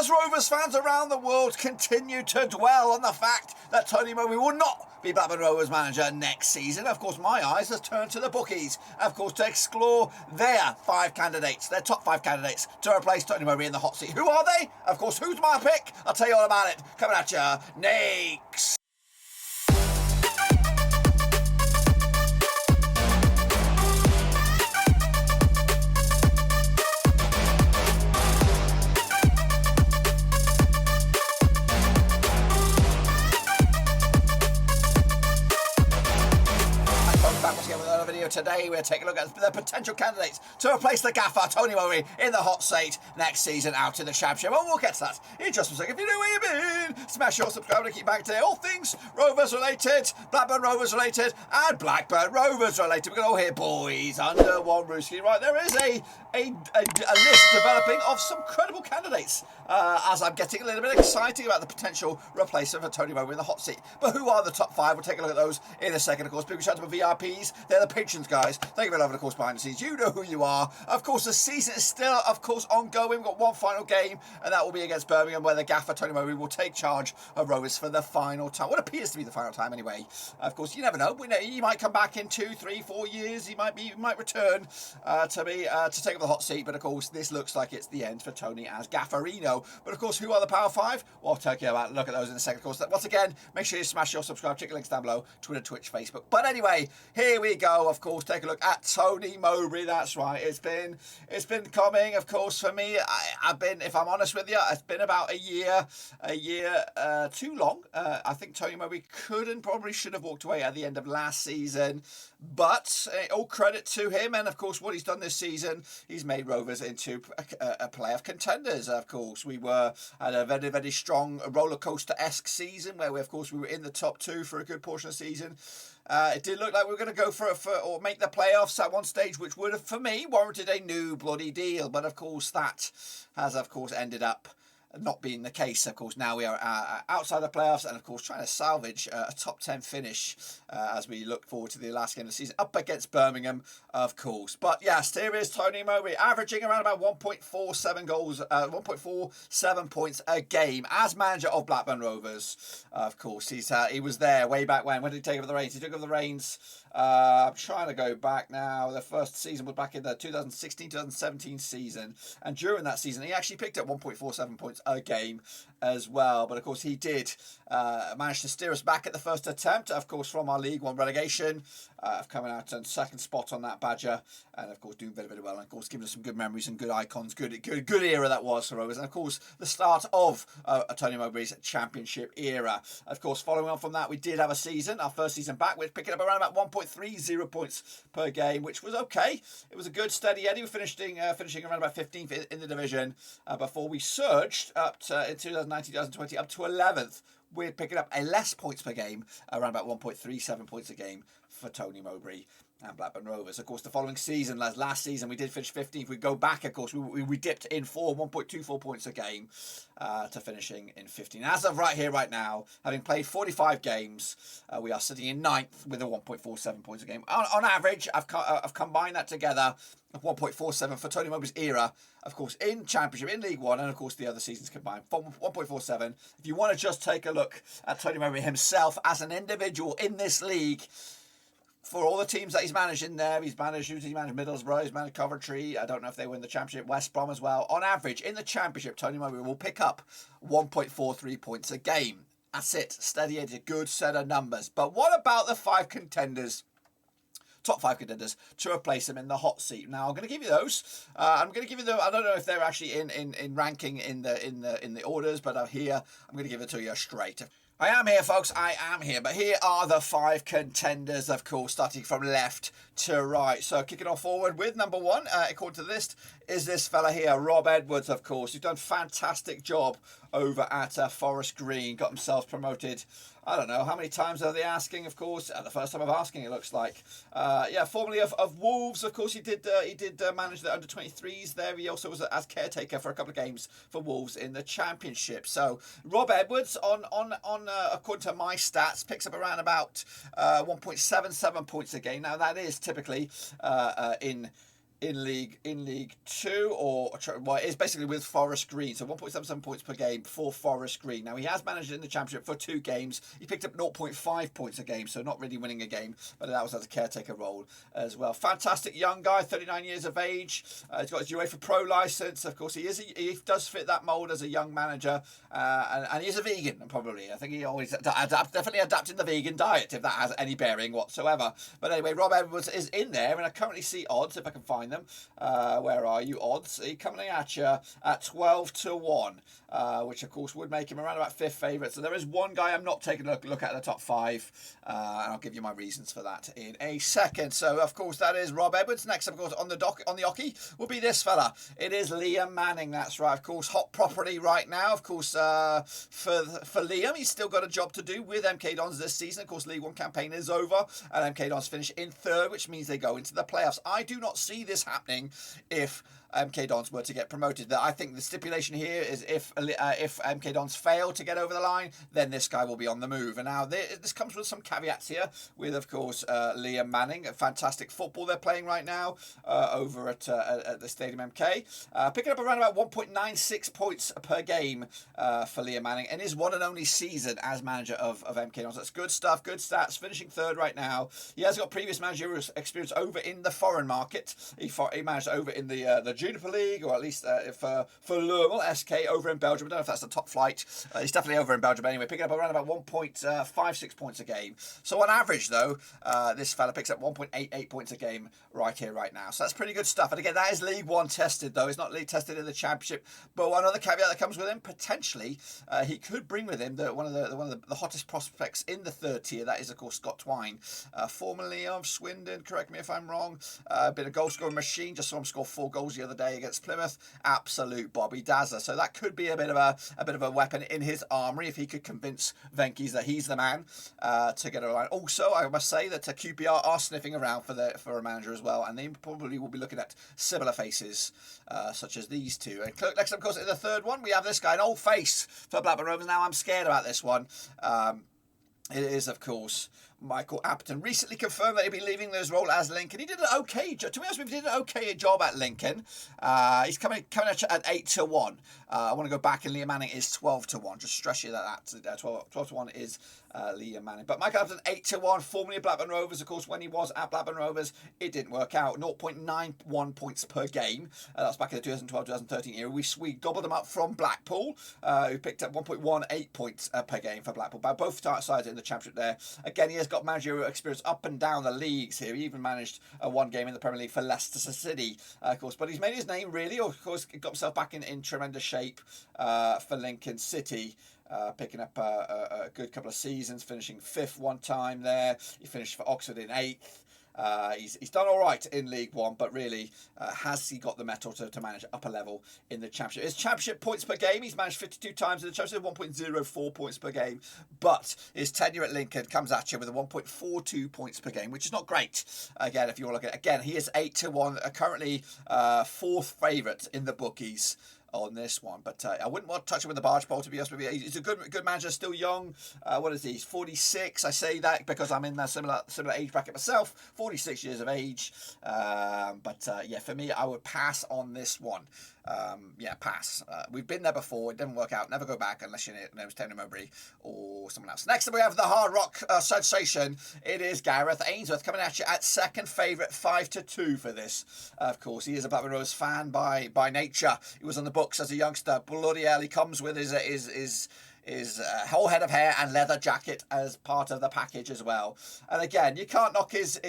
As Rovers fans around the world continue to dwell on the fact that Tony Mowbray will not be Blackburn Rovers manager next season, of course my eyes have turned to the bookies, of course, to explore their top five candidates to replace Tony Mowbray in the hot seat. Who are they? Of course, who's my pick? I'll tell you all about it coming at you next. Today we're taking a look at the potential candidates to replace the gaffer Tony Mowbray in the hot seat next season out in the Championship. And we'll get to that in just a second. If you know where you've been, smash your subscribe to keep back today. All things Rovers related, Blackburn Rovers related, and Blackburn Rovers related. We're going to all hear boys under one roof. Right, there is a list developing of some credible candidates as I'm getting a little bit excited about the potential replacement for Tony Mowbray in the hot seat. But who are the top five? We'll take a look at those in a second. Of course, big shout out to VIPs. They're the patrons, guys. Thank you for loving, of course, behind the scenes. You know who you are. Of course, the season is still, of course, ongoing. We've got one final game, and that will be against Birmingham, where the gaffer Tony Mowbray will take charge of Rovers for the final time. What appears to be the final time, anyway. Of course, you never know. He might come back in 2, 3, 4 years. He might return to take up the hot seat. But of course, this looks like it's the end for Tony as Gafferino. But of course, who are the Power Five? Well, I'll take you about look at those in a second. Of course, once again, make sure you smash your subscribe. Check the links down below: Twitter, Twitch, Facebook. But anyway, here we go. Of course, take a look at Tony Mowbray. That's right. It's been coming. Of course, for me, I've been, if I'm honest with you, it's been about a year too long. I think Tony Mowbray probably should have walked away at the end of last season. But all credit to him, and of course, what he's done this season, he's made Rovers into a playoff contenders. Of course, we had a very, very strong roller coaster-esque season where we were in the top two for a good portion of the season. It did look like we were going to go for or make the playoffs at one stage, which would have, for me, warranted a new bloody deal. But of course, that has, of course, ended up not being the case. Of course, now we are outside the playoffs and, of course, trying to salvage a top 10 finish as we look forward to the last game of the season up against Birmingham, of course. But yes, here is Tony Mowbray averaging around about 1.47 goals, 1.47 points a game as manager of Blackburn Rovers. Of course, he was there way back when. When did he take over the reins? He took over the reins. I'm trying to go back now. The first season was back in the 2016-2017 season. And during that season, he actually picked up 1.47 points a game as well. But of course, he did manage to steer us back at the first attempt, of course, from our League One relegation, coming out on second spot on that Badger, and of course doing very, very well, and of course giving us some good memories and good icons, good era that was for Rovers, and of course the start of Tony Mowbray's Championship era. Of course, following on from that, we did have a season, our first season back, we're picking up around about 1.30 points per game, which was okay. It was a good steady Eddie. We're finishing around about 15th in the division before we surged up to in 2019-2020 up to 11th. We're picking up a less points per game, around about 1.37 points a game for Tony Mowbray and Blackburn Rovers. Of course, the following season, last season, we did finish 15th. We go back, of course, we dipped in 1.24 points a game to finishing in 15. As of right now, having played 45 games, we are sitting in 9th with a 1.47 points a game. On average, I've combined that together, 1.47 for Tony Mowbray's era, of course, in Championship, in League One, and of course the other seasons combined. 1.47. If you want to just take a look at Tony Mowbray himself as an individual in this league, for all the teams that he's managed in there, he's managed Middlesbrough, he's managed Coventry. I don't know if they win the Championship, West Brom as well. On average, in the Championship, Tony Mowbray will pick up 1.43 points a game. That's it. Steady, a good set of numbers. But what about the top five contenders to replace him in the hot seat? Now I'm going to give you those. I'm going to give you them. I don't know if they're actually in ranking in the orders, but here I'm going to give it to you straight. I am here, folks. I am here. But here are the five contenders, of course, starting from left to right. So kicking off forward with number one, according to the list, is this fella here, Rob Edwards, of course, who's done a fantastic job over at Forest Green, got themselves promoted. I don't know how many times are they asking, of course, the first time of asking, it looks like. Formerly of Wolves, of course, he did manage the under-23s there. He also was as caretaker for a couple of games for Wolves in the Championship. So Rob Edwards, on according to my stats, picks up around about 1.77 points a game. Now that is typically in in League Two, or well, it's basically with Forest Green. So 1.77 points per game for Forest Green. Now he has managed in the Championship for 2 games. He picked up 0.5 points a game, so not really winning a game, but that was as a caretaker role as well. Fantastic young guy, 39 years of age. He's got his UEFA Pro license. Of course, he does fit that mould as a young manager, and he's a vegan. Probably, I think he always definitely adapting the vegan diet, if that has any bearing whatsoever. But anyway, Rob Edwards is in there, and I currently see odds, if I can find them. Where are you? Odds. He's coming at you at 12-1, which of course would make him around about 5th favourite. So there is one guy I'm not taking a look at the top 5, and I'll give you my reasons for that in a second. So of course that is Rob Edwards. Next, of course, on the hockey will be this fella. It is Liam Manning. That's right. Of course, hot property right now. Of course, for Liam, he's still got a job to do with MK Dons this season. Of course, League One campaign is over, and MK Dons finish in 3rd, which means they go into the playoffs. I do not see this happening if MK Dons were to get promoted. I think the stipulation here is if MK Dons fail to get over the line, then this guy will be on the move. And now this comes with some caveats here, with of course Liam Manning. Fantastic football they're playing right now over at the Stadium MK, picking up around about 1.96 points per game for Liam Manning in his one and only season as manager of MK Dons. That's good stuff, good stats. Finishing 3rd right now. He has got previous managerial experience over in the foreign market. He managed over in the Juniper League, or at least for Lermel SK over in Belgium. I don't know if that's the top flight. He's definitely over in Belgium anyway, picking up around about 1.56 points a game. So on average, though, this fella picks up 1.88 points a game right here, right now. So that's pretty good stuff. And again, that is League One tested, though. It's not league tested in the Championship. But one other caveat that comes with him, potentially, he could bring with him one of the hottest prospects in the 3rd tier. That is, of course, Scott Twine, formerly of Swindon. Correct me if I'm wrong. A bit of goal scoring machine. Just saw him score 4 goals the other day against Plymouth. Absolute Bobby Dazzler. So that could be a bit of a weapon in his armory if he could convince Venkis that he's the man to get around. Also, I must say that QPR are sniffing around for a manager as well, and they probably will be looking at similar faces such as these two. And next, of course, in the 3rd one, we have this guy, an old face for Blackburn Rovers. Now I'm scared about this one. It is, of course, Michael Appleton. Recently confirmed that he'll be leaving his role as Lincoln. He did an okay job. To be honest with you, he did an okay job at Lincoln. He's coming at 8-1. I want to go back, and Liam Manning is 12-1. Just stress you that 12-1 is Liam Manning. But Michael Appleton 8-1, formerly of Blackburn Rovers. Of course, when he was at Blackburn Rovers, it didn't work out. 0.91 points per game. That's back in the 2012-2013 era. We gobbled him up from Blackpool, who picked up 1.18 points per game for Blackpool. By both sides in the Championship there. Again, he has got managerial experience up and down the leagues here. He even managed one game in the Premier League for Leicester City, of course. But he's made his name, really. Of course, got himself back in tremendous shape for Lincoln City. Picking up a good couple of seasons, finishing 5th one time there. He finished for Oxford in 8th. He's done all right in League One, but really, has he got the mettle to manage upper level in the Championship? His Championship points per game, he's managed 52 times in the Championship, 1.04 points per game. But his tenure at Lincoln comes at you with a 1.42 points per game, which is not great. Again, if you want to look at it, again, he is 8-1, currently 4th favourite in the bookies on this one, but I wouldn't want to touch him with the barge pole, to be honest with you. He's a good manager, still young. What is he? He's 46. I say that because I'm in that similar age bracket myself. 46 years of age. Yeah, for me, I would pass on this one. Pass. We've been there before. It didn't work out. Never go back unless you know it's Tony Mowbray or someone else. Next up, we have the hard rock sensation. It is Gareth Ainsworth coming at you at 2nd favourite, 5-2 for this. Of course, he is a Blackburn Rovers fan by nature. He was on the books as a youngster. Bloody hell, he comes with his whole head of hair and leather jacket as part of the package as well. And again, you can't knock his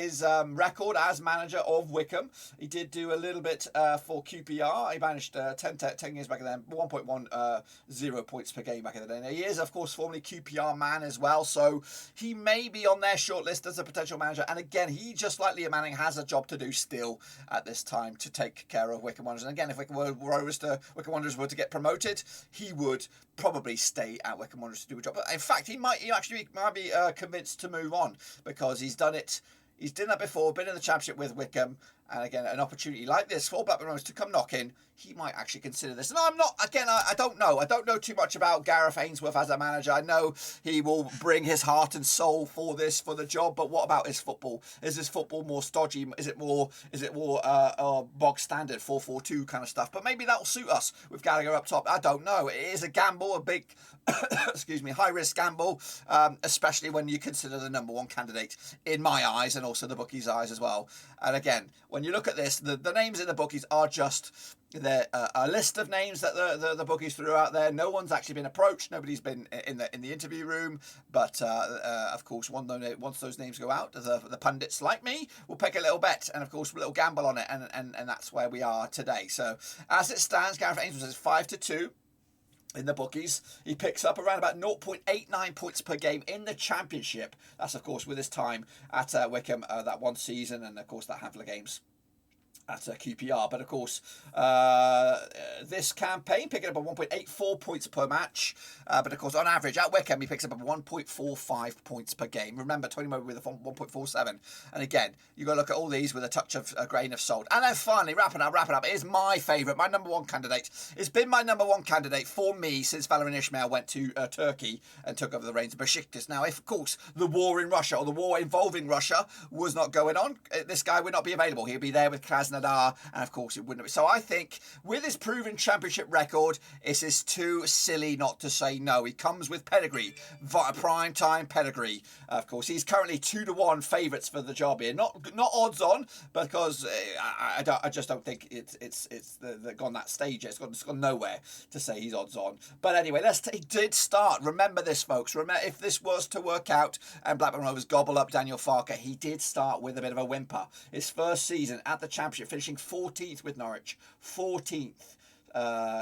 record as manager of Wycombe. He did do a little bit for QPR. He managed 10 years back then, 1.10 points per game back in the day. Now, he is, of course, formerly QPR man as well, so he may be on their shortlist as a potential manager. And again, he, just like Liam Manning, has a job to do still at this time to take care of Wycombe Wanderers. And again, if Wycombe Wanderers were to get promoted, he would probably stay at Wycombe Wanderers to do a job. But in fact, he might be convinced to move on, because he's done it. He's done that before, been in the Championship with Wycombe, And again, an opportunity like this for Blackburn Rovers to come knocking, he might actually consider this. And I'm not, again, I don't know. I don't know too much about Gareth Ainsworth as a manager. I know he will bring his heart and soul for the job, but what about his football? Is his football more stodgy? Is it more bog standard 4-4-2 kind of stuff? But maybe that'll suit us with Gallagher up top. I don't know. It is a gamble, a big, excuse me, high risk gamble, especially when you consider the number one candidate in my eyes and also the bookies' eyes as well. And again, when you look at this, the names in the bookies are just a list of names that the bookies threw out there. No one's actually been approached. Nobody's been in the interview room. But of course, once those names go out, the pundits like me will pick a little bet and of course a little gamble on it, and that's where we are today. So as it stands, Gareth Ainsworth is 5-2. In the bookies, he picks up around about 0.89 points per game in the Championship. That's, of course, with his time at Wycombe that one season, and, of course, that handful of games at QPR. But, of course, this campaign, picking up a 1.84 points per match. But, of course, on average, at Wycombe, he picks up a 1.45 points per game. Remember, Tony Mowbray with a 1.47. And, again, you've got to look at all these with a grain of salt. And then, finally, wrapping up, it is my favourite, my number one candidate. It's been my number one candidate for me since Valerian Ismail went to Turkey and took over the reins of Besiktas. Now, if, of course, the war in Russia, or the war involving Russia, was not going on, this guy would not be available. He'd be there with Krasnodar, and of course it wouldn't be. So I think with his proven Championship record, it is too silly not to say no. He comes with pedigree, prime time pedigree. Of course, he's currently 2-1 favourites for the job here. Not odds on, because I just don't think it's gone that stage yet. It's gone nowhere to say he's odds on. But anyway, he did start. Remember this, folks. Remember, if this was to work out and Blackburn Rovers gobble up Daniel Farke, he did start with a bit of a whimper. His first season at the Championship, finishing 14th with Norwich. 14th.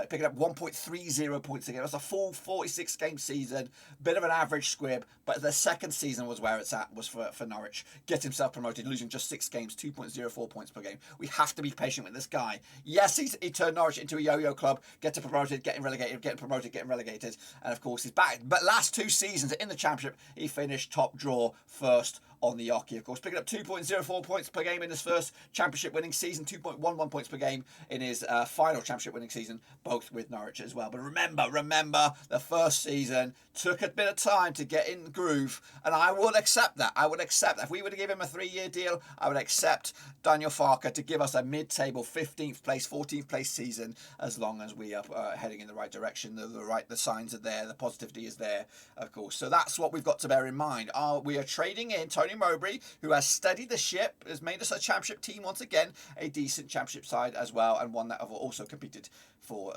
Picking up 1.30 points a game. That's a full 46-game season. Bit of an average squib, but the second season was where it's at, was for Norwich. Get himself promoted, losing just 6 games, 2.04 points per game. We have to be patient with this guy. Yes, he turned Norwich into a yo-yo club, getting promoted, getting relegated, getting promoted, getting relegated, and of course he's back. But last 2 seasons in the Championship, he finished top draw first on the Oki, of course, picking up 2.04 points per game in his first Championship winning season, 2.11 points per game in his final Championship winning season, both with Norwich as well. But remember, the first season took a bit of time to get in the groove, and I would accept that. If we were to give him a 3-year deal, I would accept Daniel Farke to give us a mid-table 15th place, 14th place season, as long as we are heading in the right direction. The signs are there, the positivity is there, of course. So that's what we've got to bear in mind. We are trading in Tony Mowbray, who has steadied the ship, has made us a Championship team once again, a decent Championship side as well, and one that have also competed for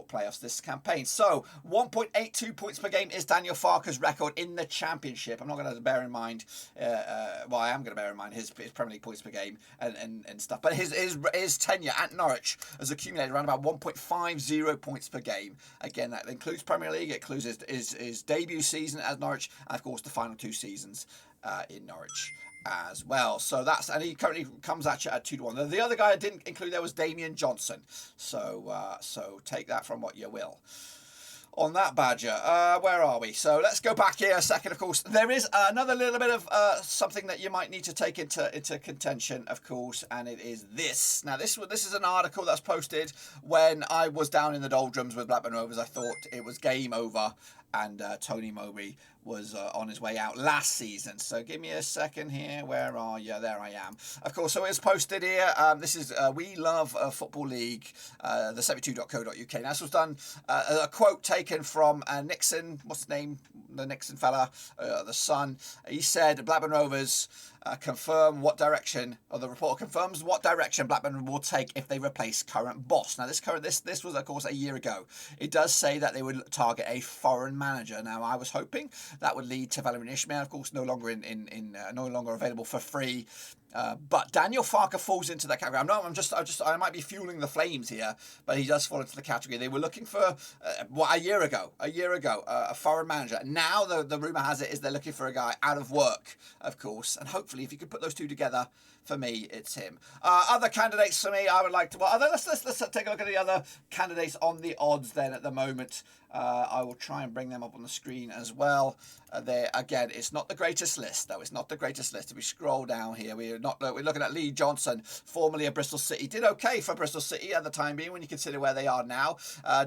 playoffs this campaign. So 1.82 points per game is Daniel Farke's record in the Championship. I'm not going to bear in mind, I am going to bear in mind his Premier League points per game and stuff. But his tenure at Norwich has accumulated around about 1.50 points per game. Again, that includes Premier League, it includes his debut season at Norwich, and of course the final 2 seasons in Norwich as well. So and he currently comes at you at 2-1. The other guy I didn't include there was Damian Johnson. So take that from what you will. On that badger, where are we? So let's go back here a second. Of course, there is another little bit of something that you might need to take into contention, of course, and it is this. Now, this is an article that's posted when I was down in the doldrums with Blackburn Rovers. I thought it was game over, and Tony Mowbray was on his way out last season. So give me a second here. Where are you? There I am. Of course, so it's posted here. This is We Love Football League, the 72.co.uk. Now, this was done, a quote taken from Nixon, what's his name? The Nixon fella, the Sun. He said, Blackburn Rovers confirm what direction, or the report confirms what direction Blackburn will take if they replace current boss. Now, this was, of course, a year ago. It does say that they would target a foreign manager. Now, I was hoping that would lead to Valerian Ismail, of course, no longer available for free. But Daniel Farke falls into that category. I might be fueling the flames here, but he does fall into the category. They were looking for a year ago, a foreign manager. Now the rumor has it is they're looking for a guy out of work, of course, and hopefully if you could put those two together, for me, it's him. Other candidates for me, I would like to. Let's take a look at the other candidates on the odds. Then at the moment, I will try and bring them up on the screen as well. There again, it's not the greatest list, though. It's not the greatest list. If we scroll down here, we We're looking at Lee Johnson, formerly of Bristol City. Did okay for Bristol City at the time being when you consider where they are now.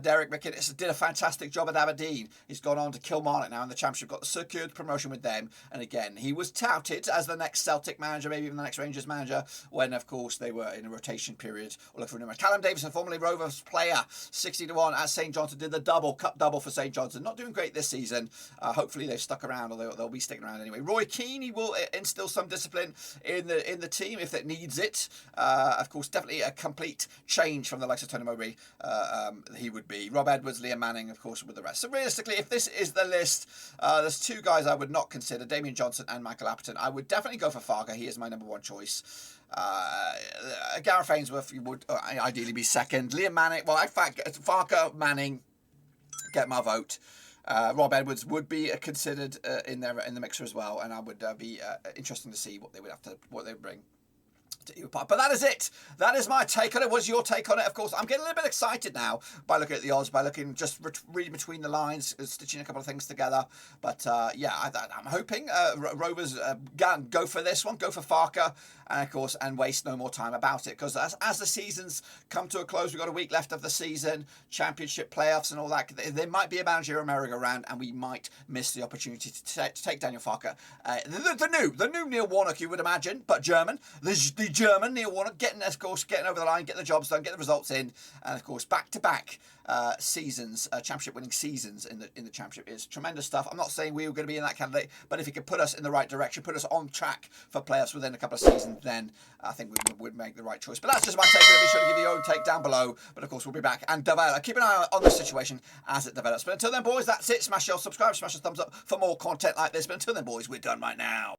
Derek McInnes did a fantastic job at Aberdeen. He's gone on to Kilmarnock now in the Championship, got the secured promotion with them. And again, he was touted as the next Celtic manager, maybe even the next Rangers manager, when, of course, they were in a rotation period. We'll look for numbers. Callum Davison, formerly Rovers player, 60-1 at St Johnstone, did the cup double for St Johnstone. Not doing great this season. Hopefully they've stuck around, or they'll be sticking around anyway. Roy Keane, he will instill some discipline in the team if it needs it. Of course, definitely a complete change from the likes of Tony Mowbray. He would be Rob Edwards, Liam Manning, of course, with the rest. So realistically, if this is the list, there's two guys I would not consider: Damien Johnson and Michael Appleton. I would definitely go for Farke. He is my number one choice. Gareth Ainsworth would ideally be second. Liam Manning, well, in fact, Farke, Manning, get my vote. Rob Edwards would be considered in the mixer as well, and I would be interesting to see what they would bring. But that is it. That is my take on it. What's your take on it? Of course, I'm getting a little bit excited now by looking at the odds, by looking just reading between the lines, stitching a couple of things together. But yeah, I'm hoping Rovers go for this one, go for Farke, and of course, and waste no more time about it. Because as the seasons come to a close, we've got a week left of the season, Championship playoffs and all that. There might be a managerial merry-go-round, and we might miss the opportunity to take Daniel Farke. The new Neil Warnock, you would imagine, but German. The German Neil Warnock getting over the line, getting the jobs done, getting the results in, and of course back-to-back seasons, Championship winning seasons in the Championship is tremendous stuff. I'm not saying we were going to be in that candidate, but if he could put us in the right direction, put us on track for playoffs within a couple of seasons, then I think we would make the right choice. But that's just my take on it. Be sure to give your own take down below. But of course, we'll be back and keep an eye on this situation as it develops. But until then, boys, that's it. Smash your subscribe, smash your thumbs up for more content like this. But until then, boys, we're done right now.